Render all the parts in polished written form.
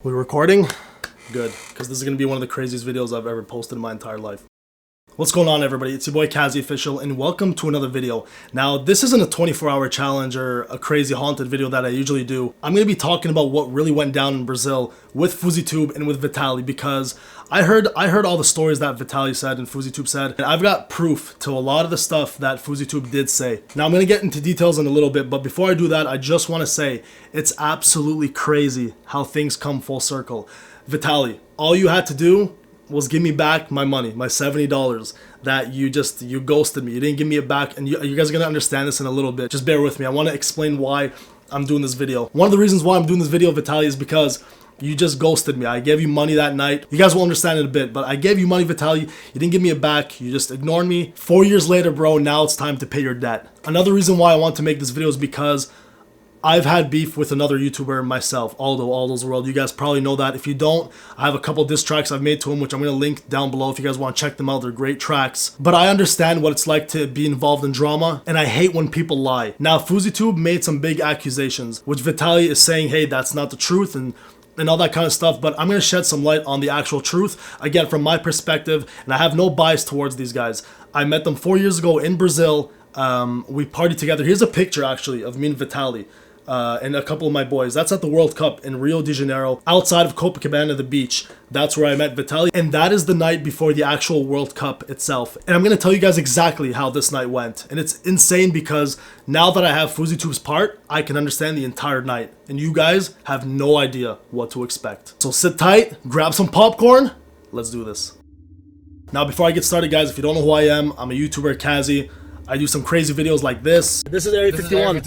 We're recording? Good, because this is going to be one of the craziest videos I've ever posted in my entire life. What's going on, everybody? It's your boy Kazzy Official, and welcome to another video. Now, this isn't a 24-hour challenge or a crazy haunted video that I usually do. I'm going to be talking about what really went down in Brazil with FouseyTube and with Vitaly, because I heard all the stories that Vitaly said and FouseyTube said, and I've got proof to a lot of the stuff that FouseyTube did say. Now, I'm going to get into details in a little bit, but before I do that, I just want to say it's absolutely crazy how things come full circle. Vitaly, all you had to do was give me back my money, my $70 that you ghosted me. You didn't give me it back, and you guys are gonna understand this in a little bit. Just bear with me. I want to explain why I'm doing this video. One of the reasons why I'm doing this video, Vitaly, is because you just ghosted me. I gave you money that night. You guys will understand it a bit, but I gave you money, Vitaly. You didn't give me it back. You just ignored me. 4 years later, bro, now it's time to pay your debt. Another reason why I want to make this video is because I've had beef with another YouTuber myself, Aldo's World. You guys probably know that. If you don't, I have a couple diss tracks I've made to him, which I'm going to link down below if you guys want to check them out. They're great tracks. But I understand what it's like to be involved in drama, and I hate when people lie. Now, FouseyTube made some big accusations, which Vitaly is saying, hey, that's not the truth, and all that kind of stuff, but I'm going to shed some light on the actual truth, again, from my perspective, and I have no bias towards these guys. I met them 4 years ago in Brazil. We partied together. Here's a picture, actually, of me and Vitaly. And a couple of my boys. That's at the World Cup in Rio de Janeiro, outside of Copacabana, the beach. That's where I met Vitaly, and that is the night before the actual World Cup itself. And I'm going to tell you guys exactly how this night went. And it's insane because now that I have FouseyTube's part, I can understand the entire night. And you guys have no idea what to expect. So sit tight, grab some popcorn, let's do this. Now, before I get started, guys, if you don't know who I am, I'm a YouTuber, Kazzy. I do some crazy videos like this. This is Area 51.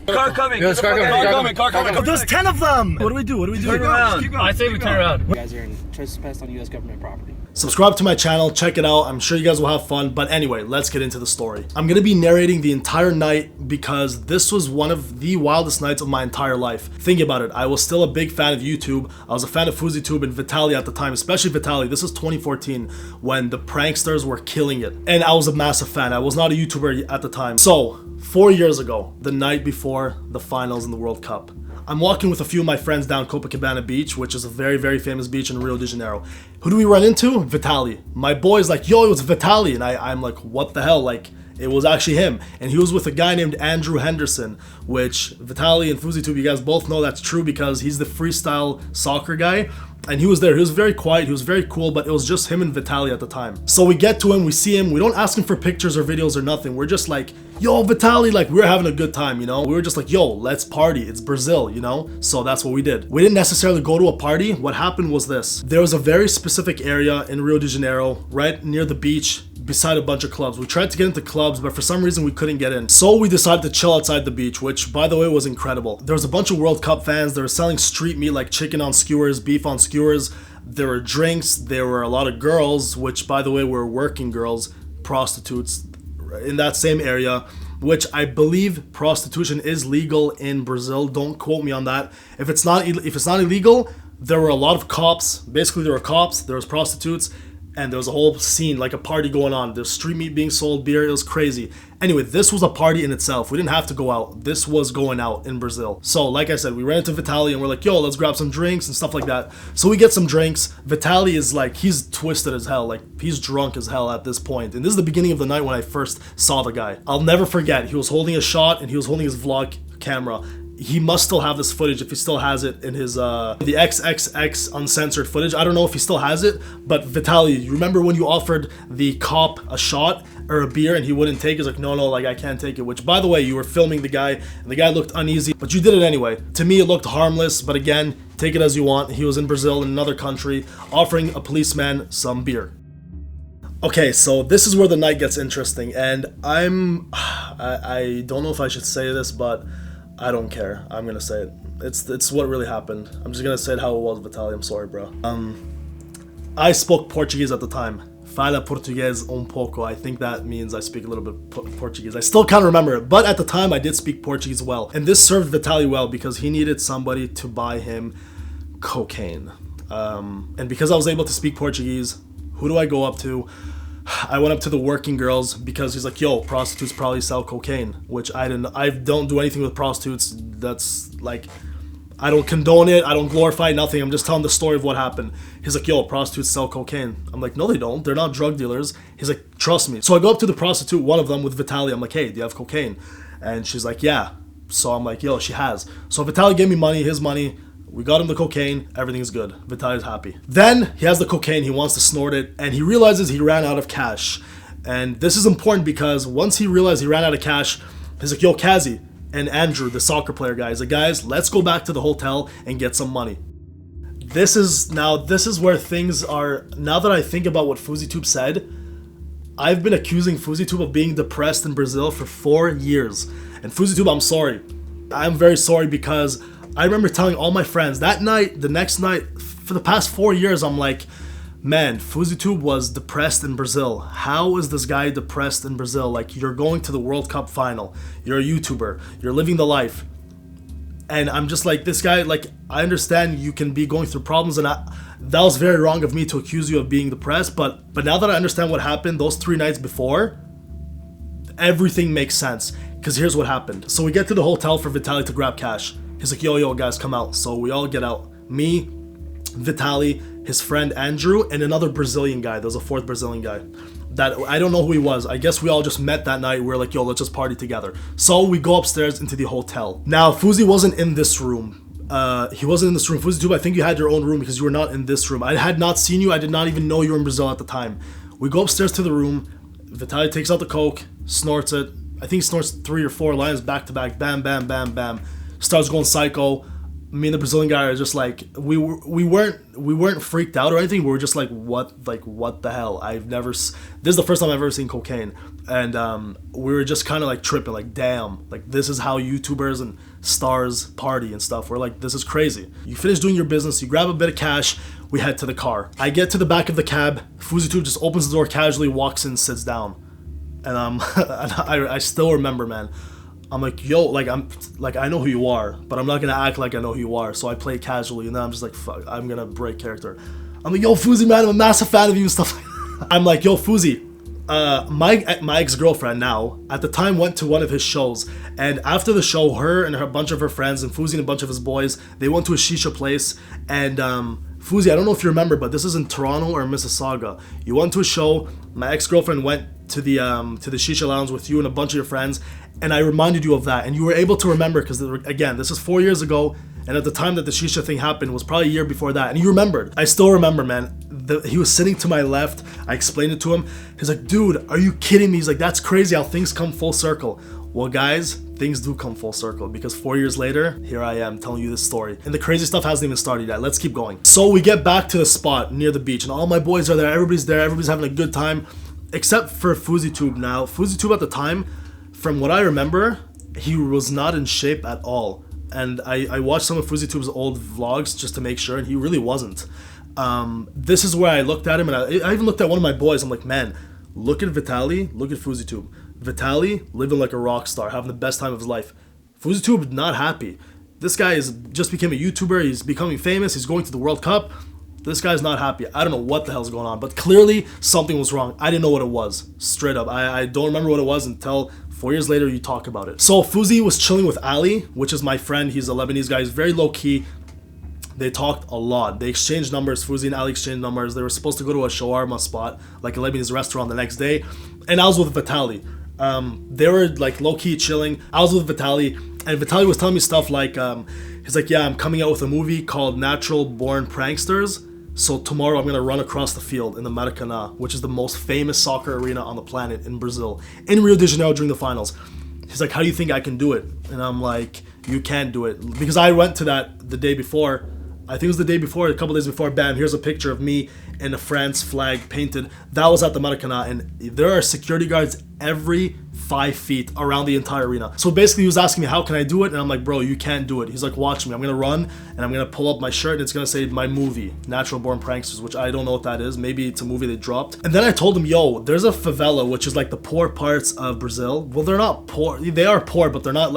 Car coming. Yo, car coming. Oh, there's 10 of them. What do we do? Turn around. I say we turn around. You guys are in trespass on U.S. government property. Subscribe to my channel, check it out. I'm sure you guys will have fun. But anyway, let's get into the story. I'm gonna be narrating the entire night because this was one of the wildest nights of my entire life. Think about it. I was still a big fan of YouTube. I was a fan of FouseyTube and Vitaly at the time, especially Vitaly. This was 2014 when the pranksters were killing it. And I was a massive fan. I was not a YouTuber at the time. So, 4 years ago, the night before the finals in the World Cup, I'm walking with a few of my friends down Copacabana Beach, which is a very, very famous beach in Rio de Janeiro. Who do we run into? Vitaly. My boy's like, yo, it was Vitaly. And I'm like, what the hell? Like, it was actually him. And he was with a guy named Andrew Henderson, which Vitaly and FouseyTube, you guys both know that's true because he's the freestyle soccer guy. And he was there. He was very quiet. He was very cool, but it was just him and Vitaly at the time. So we get to him, we see him. We don't ask him for pictures or videos or nothing. We're just like, yo, Vitaly, like, we're having a good time, you know? We were just like, yo, let's party. It's Brazil, you know? So that's what we did. We didn't necessarily go to a party. What happened was this. There was a very specific area in Rio de Janeiro, right near the beach, beside a bunch of clubs. We tried to get into clubs, but for some reason we couldn't get in. So we decided to chill outside the beach, which, by the way, was incredible. There was a bunch of World Cup fans. They were selling street meat like chicken on skewers, beef on skewers. There were drinks. There were a lot of girls, which, by the way, were working girls, prostitutes in that same area, which I believe prostitution is legal in Brazil. Don't quote me on that. If it's not illegal, there were a lot of cops. Basically, there were cops, there was prostitutes, and there was a whole scene, like a party going on. There's street meat being sold, beer, it was crazy. Anyway, this was a party in itself. We didn't have to go out. This was going out in Brazil. So, like I said, we ran into Vitaly and we're like, yo, let's grab some drinks and stuff like that. So we get some drinks. Vitaly is like, he's twisted as hell. Like, he's drunk as hell at this point. And this is the beginning of the night when I first saw the guy. I'll never forget. He was holding a shot and he was holding his vlog camera. He must still have this footage if he still has it in his the XXX uncensored footage. I don't know if he still has it, but Vitaly, you remember when you offered the cop a shot or a beer and he wouldn't take it? He's like, no, like, I can't take it. Which, by the way, you were filming the guy and the guy looked uneasy, but you did it anyway. To me, it looked harmless, but again, take it as you want. He was in Brazil, in another country, offering a policeman some beer. Okay, so this is where the night gets interesting, and I don't know if I should say this, but I don't care. I'm gonna say it. It's what really happened. I'm just gonna say it how it was, Vitaly. I'm sorry, bro. I spoke Portuguese at the time. Fala português pouco. I think that means I speak a little bit Portuguese. I still can't remember it, but at the time I did speak Portuguese well. And this served Vitaly well because he needed somebody to buy him cocaine. And because I was able to speak Portuguese, who do I go up to? I went up to the working girls because he's like, yo, prostitutes probably sell cocaine, which I don't do anything with prostitutes. That's like, I don't condone it. I don't glorify nothing. I'm just telling the story of what happened. He's like, yo, prostitutes sell cocaine. I'm like, no, they don't. They're not drug dealers. He's like, trust me. So I go up to the prostitute, one of them with Vitaly. I'm like, hey, do you have cocaine? And she's like, yeah. So I'm like, yo, she has. So Vitaly gave me money, his money. We got him the cocaine. Everything's good. Vitaly's happy. Then he has the cocaine. He wants to snort it. And he realizes he ran out of cash. And this is important because once he realized he ran out of cash, he's like, yo, Kazzy and Andrew, the soccer player guy, he's like, guys, let's go back to the hotel and get some money. This is where things are. Now that I think about what FouseyTube said, I've been accusing FouseyTube of being depressed in Brazil for 4 years. And FouseyTube, I'm sorry. I'm very sorry because I remember telling all my friends that night, the next night, for the past 4 years, I'm like, man, FouseyTube was depressed in Brazil. How is this guy depressed in Brazil? Like, you're going to the World Cup final. You're a YouTuber. You're living the life. And I'm just like, this guy, like, I understand you can be going through problems, and that was very wrong of me to accuse you of being depressed, but now that I understand what happened those 3 nights before, everything makes sense. Because here's what happened. So we get to the hotel for Vitaly to grab cash. He's like, yo, guys, come out. So we all get out. Me, Vitaly, his friend Andrew, and another Brazilian guy. There's a 4th Brazilian guy that I don't know who he was. I guess we all just met that night. We're like, yo, let's just party together. So we go upstairs into the hotel. Now, Fousey wasn't in this room. He wasn't in this room. FouseyTube, I think you had your own room because you were not in this room. I had not seen you. I did not even know you were in Brazil at the time. We go upstairs to the room. Vitaly takes out the coke, snorts it. I think he snorts 3 or 4 lines back to back. Bam, bam, bam, bam. Starts going psycho. Me and the Brazilian guy are just like, we weren't freaked out or anything. We were just like, what the hell? This is the first time I've ever seen cocaine, and we were just kind of like tripping, like, damn, like, this is how YouTubers and stars party and stuff. We're like, this is crazy. You finish doing your business, you grab a bit of cash, we head to the car. I get to the back of the cab. FouseyTube just opens the door casually, walks in, sits down, and I still remember, man. I'm like, yo, like, I know who you are, but I'm not gonna act like I know who you are. So I play casually, and then I'm just like, fuck, I'm gonna break character. I'm like, yo, Fousey, man, I'm a massive fan of you and stuff like that. I'm like, yo, Fousey, my ex-girlfriend now, at the time, went to one of his shows, and after the show, her and a bunch of her friends, and Fousey and a bunch of his boys, they went to a shisha place, and Fousey, I don't know if you remember, but this is in Toronto or Mississauga. You went to a show, my ex-girlfriend went to the shisha lounge with you and a bunch of your friends, and I reminded you of that, and you were able to remember because, again, this is 4 years ago, and at the time that the shisha thing happened was probably a year before that, and you remembered. I still remember, man. He was sitting to my left. I explained it to him. He's like, dude, are you kidding me? He's like, that's crazy how things come full circle. Well, guys, things do come full circle because 4 years later, here I am telling you this story. And the crazy stuff hasn't even started yet. Let's keep going. So we get back to the spot near the beach, and all my boys are there. Everybody's there. Everybody's having a good time, except for FouseyTube now. FouseyTube at the time, from what I remember, he was not in shape at all. And I watched some of FouseyTube's old vlogs just to make sure, and he really wasn't. This is where I looked at him, and I even looked at one of my boys. I'm like, man, look at Vitaly, look at FouseyTube. Vitaly living like a rock star, having the best time of his life. FouseyTube not happy. This guy just became a YouTuber. He's becoming famous. He's going to the World Cup. This guy's not happy. I don't know what the hell's going on, but clearly something was wrong. I didn't know what it was. Straight up. I don't remember what it was until 4 years later you talk about it. So Fousey was chilling with Ali, which is my friend. He's a Lebanese guy. He's very low key. They talked a lot. They exchanged numbers. Fousey and Ali exchanged numbers. They were supposed to go to a shawarma spot, like a Lebanese restaurant, the next day. And I was with Vitaly. They were like low key chilling. I was with Vitaly, and Vitaly was telling me stuff like, he's like, yeah, I'm coming out with a movie called Natural Born Pranksters. So tomorrow I'm gonna run across the field in the Maracanã, which is the most famous soccer arena on the planet in Brazil, in Rio de Janeiro during the finals. He's like, how do you think I can do it? And I'm like, you can't do it. Because I went to that the day before. I think it was the day before, a couple days before. Bam, here's a picture of me and a France flag painted. That was at the Maracanã, and there are security guards every 5 feet around the entire arena. So basically he was asking me, how can I do it? And I'm like, bro, you can't do it. He's like, watch me. I'm gonna run and I'm gonna pull up my shirt and it's gonna say my movie, Natural Born Pranksters, which I don't know what that is. Maybe it's a movie they dropped. And then I told him, yo, there's a favela, which is like the poor parts of Brazil. Well, they're not poor. They are poor, but they're not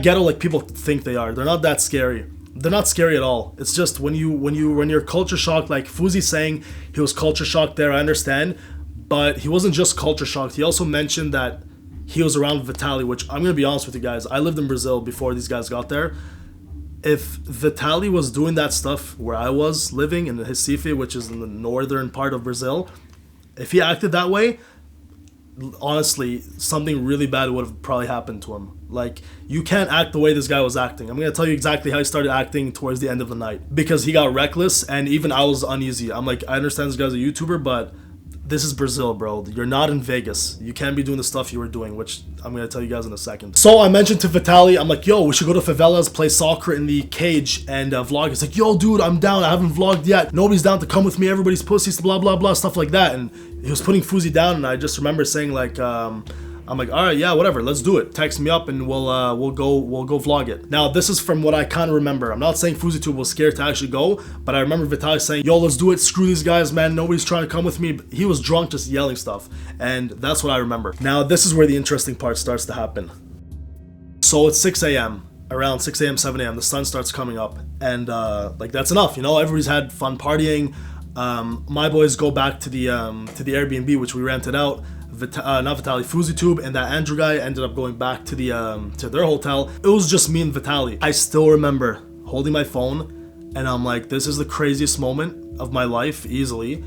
ghetto like people think they are. They're not that scary. They're not scary at all. It's just when you're culture shocked, like Fousey saying he was culture shocked there, I understand. But he wasn't just culture shocked. He also mentioned that he was around Vitaly, which I'm going to be honest with you guys. I lived in Brazil before these guys got there. if Vitaly was doing that stuff where I was living in Recife, which is in the northern part of Brazil, if he acted that way, honestly, something really bad would have probably happened to him. Like, you can't act the way this guy was acting. I'm going to tell you exactly how he started acting towards the end of the night. Because he got reckless, and even I was uneasy. I'm like, I understand this guy's a YouTuber, but this is Brazil, bro. You're not in Vegas. You can't be doing the stuff you were doing, which I'm going to tell you guys in a second. So I mentioned to Vitaly, I'm like, yo, we should go to favelas, play soccer in the cage, and vlog. He's like, yo, dude, I'm down. I haven't vlogged yet. Nobody's down to come with me. Everybody's pussies, blah, blah, blah, stuff like that. And he was putting Fousey down, and I just remember saying, like, I'm like, all right, yeah, whatever, let's do it. Text me up and we'll go vlog it. Now, this is from what I kind of remember. I'm not saying FouseyTube was scared to actually go, but I remember Vitaly saying, yo, let's do it. Screw these guys, man. Nobody's trying to come with me. He was drunk, just yelling stuff, and that's what I remember. Now, this is where the interesting part starts to happen. So it's 6 a.m. Around 6 a.m., 7 a.m. The sun starts coming up, and like that's enough. You know, everybody's had fun partying. My boys go back to the Airbnb, which we rented out. Not Vitaly, FouseyTube and that Andrew guy ended up going back to their hotel. It was just me and Vitaly. I still remember holding my phone, and I'm like, this is the craziest moment of my life, easily.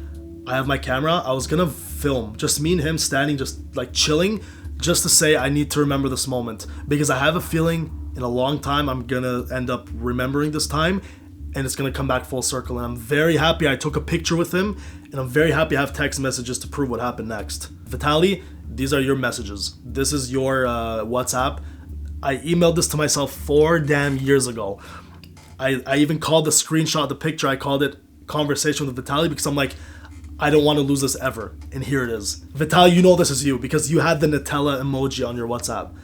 I have my camera. I was gonna film just me and him standing, just like chilling, just to say I need to remember this moment, because I have a feeling in a long time I'm gonna end up remembering this time, and it's gonna come back full circle. And I'm very happy I took a picture with him, and I'm very happy I have text messages to prove what happened next. Vitaly, these are your messages. This is your WhatsApp. I emailed this to myself 4 damn years ago. I even called the screenshot of the picture, I called it Conversation with Vitaly, because I'm like, I don't want to lose this ever. And here it is. Vitaly, you know this is you, because you had the Nutella emoji on your WhatsApp.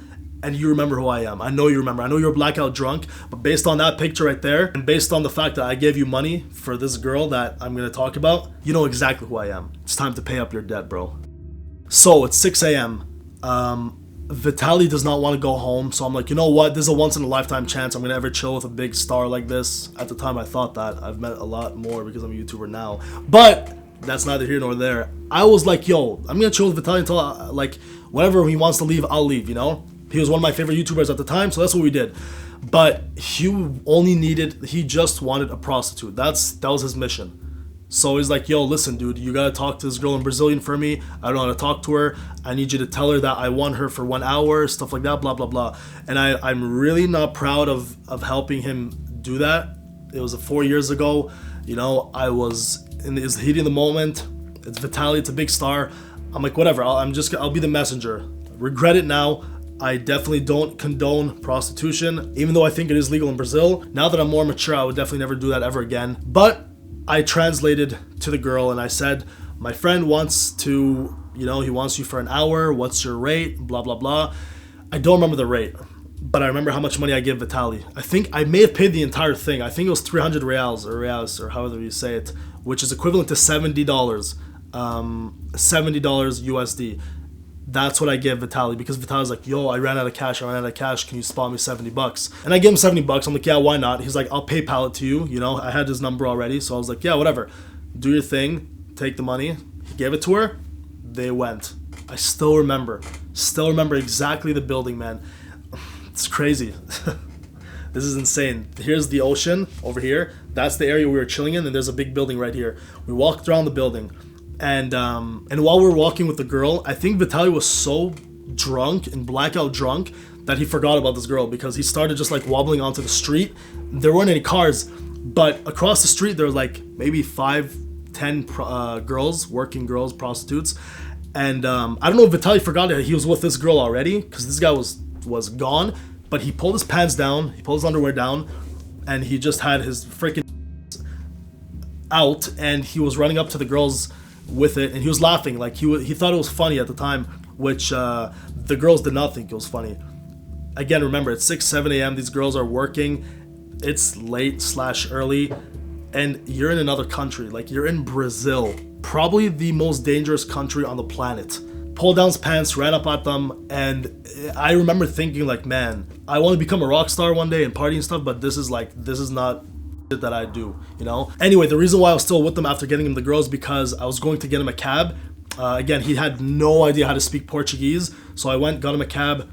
And you remember who I am. I know you remember. I know you're blackout drunk, but based on that picture right there, and based on the fact that I gave you money for this girl that I'm going to talk about, you know exactly who I am. It's time to pay up your debt, bro. So it's 6 a.m. Vitaly does not want to go home, so I'm like, you know what? This is a once-in-a-lifetime chance I'm going to ever chill with a big star like this. At the time, I thought that. I've met a lot more because I'm a YouTuber now. But that's neither here nor there. I was like, yo, I'm going to chill with Vitaly until, like, whenever he wants to leave, I'll leave, you know? He was one of my favorite YouTubers at the time, so that's what we did. But he just wanted a prostitute. That was his mission. So he's like, yo, listen, dude, you gotta talk to this girl in Brazilian for me. I don't know how to talk to her. I need you to tell her that I want her for 1 hour, stuff like that, blah, blah, blah. And I'm really not proud of helping him do that. It was 4 years ago. You know, I was in the heat of the moment. It's Vitaly, it's a big star. I'm like, whatever, I'll be the messenger. Regret it now. I definitely don't condone prostitution, even though I think it is legal in Brazil. Now that I'm more mature, I would definitely never do that ever again. But I translated to the girl and I said, my friend wants to, you know, he wants you for 1 hour. What's your rate? Blah, blah, blah. I don't remember the rate, but I remember how much money I gave Vitaly. I think I may have paid the entire thing. I think it was 300 reals or however you say it, which is equivalent to $70, $70 USD. That's what I gave Vitaly, because Vitaly's like, yo, I ran out of cash. Can you spot me $70? And I gave him $70. I'm like, yeah, why not? He's like, I'll PayPal it to you. You know, I had his number already. So I was like, yeah, whatever. Do your thing. Take the money. He gave it to her. They went. I still remember exactly the building, man. It's crazy. This is insane. Here's the ocean over here. That's the area we were chilling in. And there's a big building right here. We walked around the building. And while we were walking with the girl, I think Vitaly was so drunk and blackout drunk that he forgot about this girl, because he started just like wobbling onto the street. There weren't any cars, but across the street there were like maybe 5-10 girls, working girls, prostitutes. And I don't know if Vitaly forgot that he was with this girl already, because this guy was gone. But he pulled his pants down, he pulled his underwear down, and he just had his freaking out, and he was running up to the girls with it, and he was laughing like he thought it was funny at the time, which the girls did not think it was funny. Again, remember, it's 6-7 a.m. These girls are working. It's late/early, and you're in another country. Like, you're in Brazil, probably the most dangerous country on the planet. Pulled down his pants, ran up at them, and I remember thinking like, man, I want to become a rock star one day and party and stuff, but this is not that I do, you know? Anyway, the reason why I was still with them after getting him the girls, because I was going to get him a cab. Again, he had no idea how to speak Portuguese, so I got him a cab,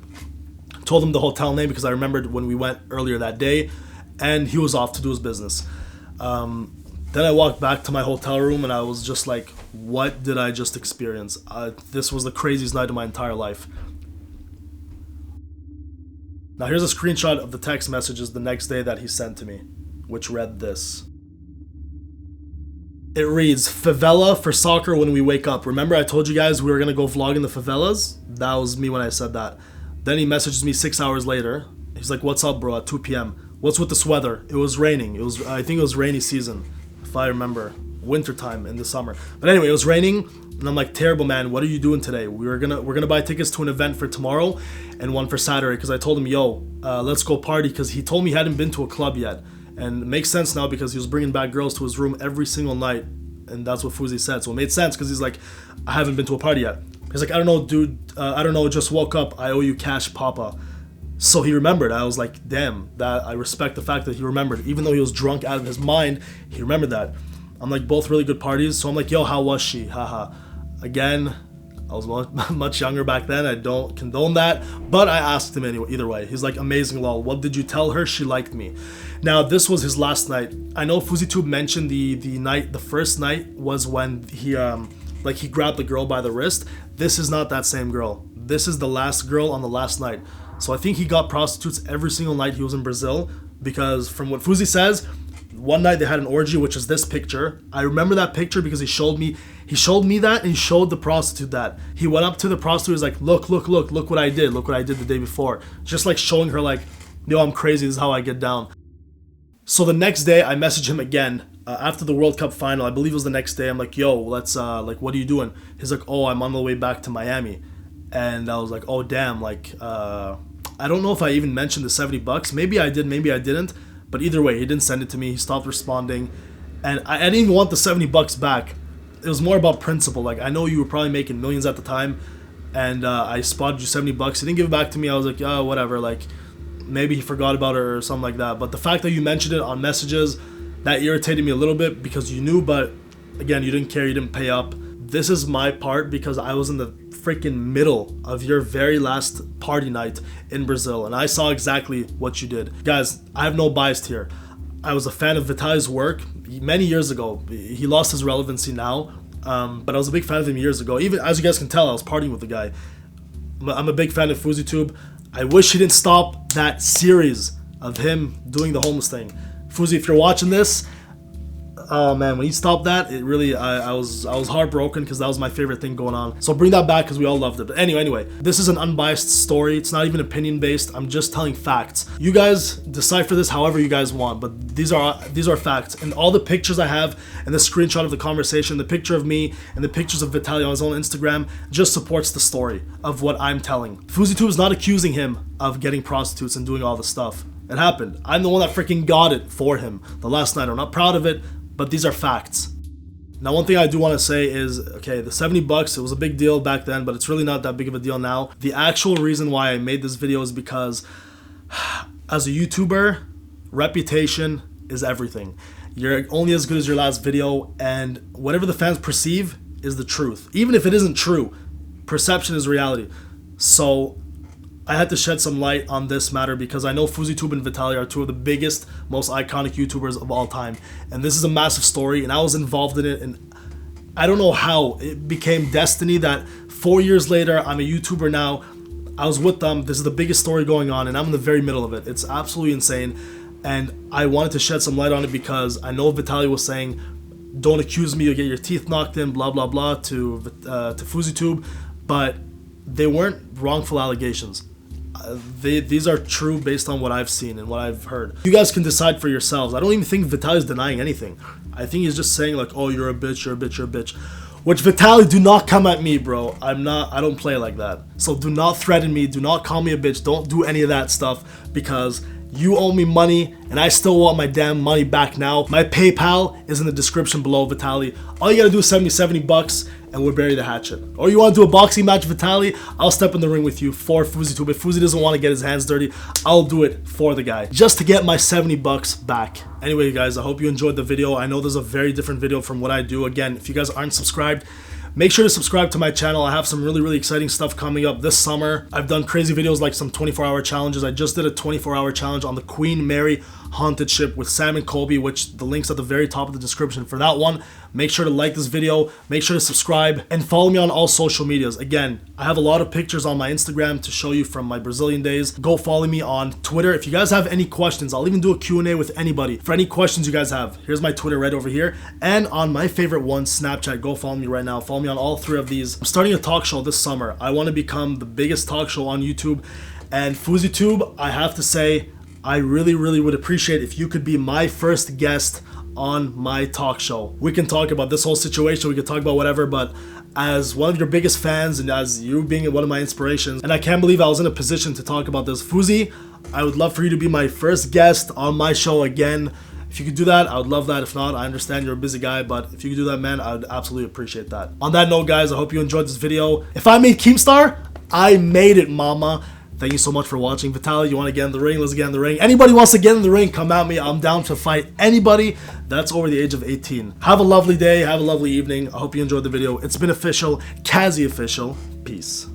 told him the hotel name because I remembered when we went earlier that day, and he was off to do his business. Then I walked back to my hotel room and I was just like, what did I just experience? This was the craziest night of my entire life. Now here's a screenshot of the text messages the next day that he sent to me, which read this. It reads, favela for soccer when we wake up. Remember I told you guys we were going to go vlog in the favelas? That was me when I said that. Then he messages me 6 hours later. He's like, what's up, bro, at 2 p.m. What's with this weather? It was raining. I think it was rainy season, if I remember. Wintertime in the summer. But anyway, it was raining, and I'm like, terrible, man, what are you doing today? We're gonna buy tickets to an event for tomorrow and one for Saturday, because I told him, yo, let's go party, because he told me he hadn't been to a club yet. And it makes sense now because he was bringing back girls to his room every single night, and that's what Fousey said. So it made sense because he's like, I haven't been to a party yet. He's like, I don't know, dude, I don't know, just woke up, I owe you cash, papa. So he remembered. I was like, damn, that I respect the fact that he remembered. Even though he was drunk out of his mind, he remembered that. I'm like, both really good parties. So I'm like, yo, how was she? Haha. Again, I was much younger back then. I don't condone that. But I asked him anyway, either way. He's like, amazing, lol. What did you tell her? She liked me. Now, this was his last night. I know FouseyTube mentioned the first night was when he grabbed the girl by the wrist. This is not that same girl. This is the last girl on the last night. So I think he got prostitutes every single night he was in Brazil, because from what Fousey says, one night they had an orgy, which is this picture. I remember that picture because he showed me that, and he showed the prostitute that. He went up to the prostitute, he was like, look what I did. Look what I did the day before. Just like showing her like, yo, I'm crazy, this is how I get down. So the next day I messaged him again after the World Cup final. I believe it was the next day. I'm like, yo, let's like, what are you doing? He's like, oh, I'm on the way back to Miami. And I was like, oh damn, like I don't know if I even mentioned the $70. Maybe I did, maybe I didn't. But either way, he didn't send it to me. He stopped responding. And I didn't even want the $70 back. It was more about principle. Like, I know you were probably making millions at the time, and I spotted you $70. He didn't give it back to me. I was like, oh, whatever. Like, maybe he forgot about it or something like that. But the fact that you mentioned it on messages, that irritated me a little bit because you knew, but again, you didn't care. You didn't pay up. This is my part because I was in the freaking middle of your very last party night in Brazil, and I saw exactly what you did. Guys, I have no bias here. I was a fan of Vitaly's work many years ago. He lost his relevancy now, but I was a big fan of him years ago. Even, as you guys can tell, I was partying with the guy. I'm a big fan of FouseyTube. I wish he didn't stop that series of him doing the homeless thing. Fousey, if you're watching this, oh man, when he stopped that, it really, I was heartbroken because that was my favorite thing going on. So bring that back because we all loved it. But anyway, this is an unbiased story. It's not even opinion based. I'm just telling facts. You guys decipher this however you guys want, but these are facts. And all the pictures I have and the screenshot of the conversation, the picture of me and the pictures of Vitaly on his own Instagram just supports the story of what I'm telling. FouseyTube is not accusing him of getting prostitutes and doing all this stuff. It happened. I'm the one that freaking got it for him the last night. I'm not proud of it, but these are facts. Now, one thing I do want to say is, okay, the $70, it was a big deal back then, but it's really not that big of a deal now. The actual reason why I made this video is because as a YouTuber, reputation is everything. You're only as good as your last video, and whatever the fans perceive is the truth. Even if it isn't true, perception is reality. So I had to shed some light on this matter because I know FouseyTube and Vitaly are two of the biggest, most iconic YouTubers of all time. And this is a massive story, and I was involved in it, and I don't know how it became destiny that 4 years later, I'm a YouTuber now. I was with them. This is the biggest story going on, and I'm in the very middle of it. It's absolutely insane, and I wanted to shed some light on it because I know Vitaly was saying, don't accuse me, you'll get your teeth knocked in, blah, blah, blah, to FouseyTube, but they weren't wrongful allegations. These are true based on what I've seen and what I've heard. You guys can decide for yourselves. I don't even think Vitaly's denying anything. I think he's just saying like, oh, you're a bitch, you're a bitch, you're a bitch. Which, Vitaly, do not come at me, bro. I don't play like that. So do not threaten me, do not call me a bitch, don't do any of that stuff because you owe me money and I still want my damn money back now. My PayPal is in the description below, Vitaly. All you gotta do is send me $70 and we'll bury the hatchet. Or you want to do a boxing match, Vitaly? I'll step in the ring with you for FouseyTube. If Fousey doesn't want to get his hands dirty, I'll do it for the guy. Just to get my $70 back. Anyway, guys, I hope you enjoyed the video. I know there's a very different video from what I do. Again, if you guys aren't subscribed, Make sure to subscribe to my channel. I have some really exciting stuff coming up this summer. I've done crazy videos like some 24-hour challenges. I just did a 24-hour challenge on the Queen Mary haunted ship with Sam and Colby, which the link's at the very top of the description for that one. Make sure to like this video, make sure to subscribe, and follow me on all social medias. Again, I have a lot of pictures on my Instagram to show you from my Brazilian days. Go follow me on Twitter. If you guys have any questions, I'll even do a Q&A with anybody. For any questions you guys have, here's my Twitter right over here. And on my favorite one, Snapchat, go follow me right now. Follow me on all 3 of these. I'm starting a talk show this summer. I want to become the biggest talk show on YouTube. And FouseyTube, I have to say, I really would appreciate if you could be my first guest on my talk show. We can talk about this whole situation, we can talk about whatever, but as one of your biggest fans and as you being one of my inspirations, and I can't believe I was in a position to talk about this, Fousey, I would love for you to be my first guest on my show again. If you could do that, I would love that. If not, I understand you're a busy guy, but if you could do that, man, I would absolutely appreciate that. On that note, guys, I hope you enjoyed this video. If I made Keemstar, I made it, mama. Thank you so much for watching. Vitaly, you want to get in the ring? Let's get in the ring. Anybody wants to get in the ring, come at me. I'm down to fight anybody that's over the age of 18. Have a lovely day. Have a lovely evening. I hope you enjoyed the video. It's been official. Kazzy official. Peace.